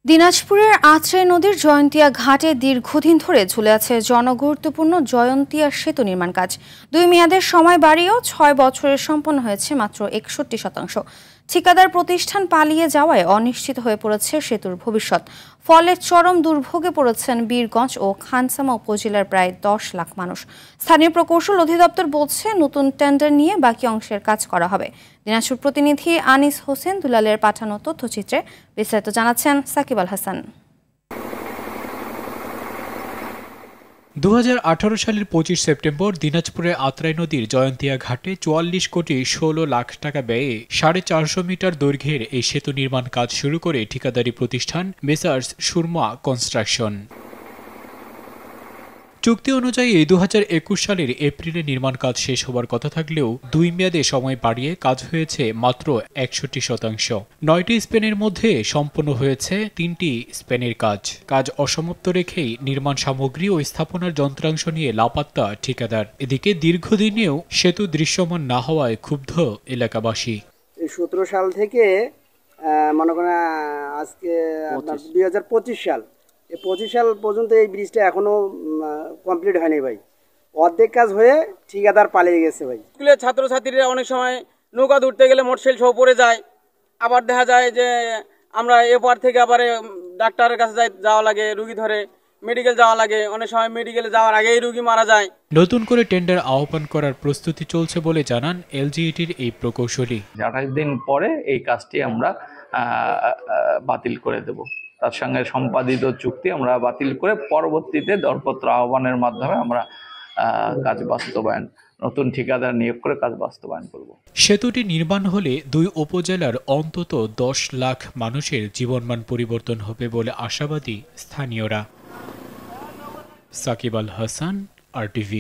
দিনাজপুরের আত্রাই নদীর জয়ন্তিয়া ঘাটে দীর্ঘদিন ধরে ঝুলে আছে জনগুরুত্বপূর্ণ জয়ন্তিয়া সেতু নির্মাণ কাজ। 2 মেয়াদের সময় বাড়িয়েও 6 বছরে সম্পন্ন হয়েছে মাত্র 61%। ঠিকাদার প্রতিষ্ঠান পালিয়ে যাওয়ায় অনিশ্চিত হয়ে পড়েছে সেতুর ভবিষ্যৎ। ফলে চরম দুর্ভোগে পড়েছেন বীরগঞ্জ ও খানসামা উপজেলার প্রায় 10 লাখ মানুষ। স্থানীয় প্রকৌশল অধিদপ্তর বলছে, নতুন টেন্ডার নিয়ে বাকি অংশের কাজ করা হবে। দিনাজপুর প্রতিনিধি আনিস হোসেন দুলালের পাঠানো তথ্যচিত্রে বিস্তারিত জানাচ্ছেন সাকিব আল হাসান। 2018 সালের 25 সেপ্টেম্বর দিনাজপুরের আত্রাই নদীর জয়ন্তিয়া ঘাটে 44 কোটি 16 লাখ টাকা ব্যয়ে 450 মিটার দৈর্ঘ্যের এই সেতু নির্মাণ কাজ শুরু করে ঠিকাদারি প্রতিষ্ঠান মেসার্স সুরমা কনস্ট্রাকশন। চুক্তি অনুযায়ী 2021 সালের এপ্রিলে নির্মাণ কাজ শেষ হবার কথা থাকলেও 2 মেয়াদে সময় বাড়িয়ে কাজ হয়েছে মাত্র 61%। 9টি স্পেনের মধ্যে সম্পন্ন হয়েছে 3টি স্পেনের কাজ অসমাপ্ত রেখেই নির্মাণ সামগ্রী ও স্থাপনার যন্ত্রাংশ নিয়ে লাপাত্তা ঠিকাদার। এদিকে দীর্ঘদিনেও সেতু দৃশ্যমান না হওয়ায় ক্ষুব্ধ এলাকাবাসী। 17 সাল থেকে মনে করেন আজকে 2025 সাল, এই 25 সাল পর্যন্ত এই ব্রিজটা এখনো কমপ্লিট হয়নি ভাই। অর্ধেক কাজ হয়ে ঠিকাদার পালিয়ে গেছে ভাই। স্কুলের ছাত্রছাত্রীরা অনেক সময় নৌকা ধরতে গেলে মোটরসাইকেল সহ পড়ে যায়। আবার দেখা যায় যে আমরা এপার থেকে আবার ডাক্তারের কাছে যাওয়া লাগে, রুগী ধরে মেডিকেল যাওয়া লাগে। অনেক সময় মেডিকেলে যাওয়ার আগেই রুগী মারা যায়। নতুন করে টেন্ডার আহ্বান করার প্রস্তুতি চলছে বলে জানান এলজিইটির এই প্রকৌশলী। 28 দিন পরে এই কাজটি আমরা বাতিল করে দেব। তার সঙ্গে সম্পাদিত চুক্তি আমরা বাতিল করে পরবর্তীতে দরপত্র আহ্বানের মাধ্যমে আমরা কাজ বাস্তবায়ন, নতুন ঠিকাদার নিয়োগ করে কাজ বাস্তবায়ন করব। সেতুটি নির্মাণ হলে 2 উপজেলার অন্তত 10 লাখ মানুষের জীবনমান পরিবর্তন হবে বলে আশাবাদী স্থানীয়রা। সাকিব আল হাসান, RTV।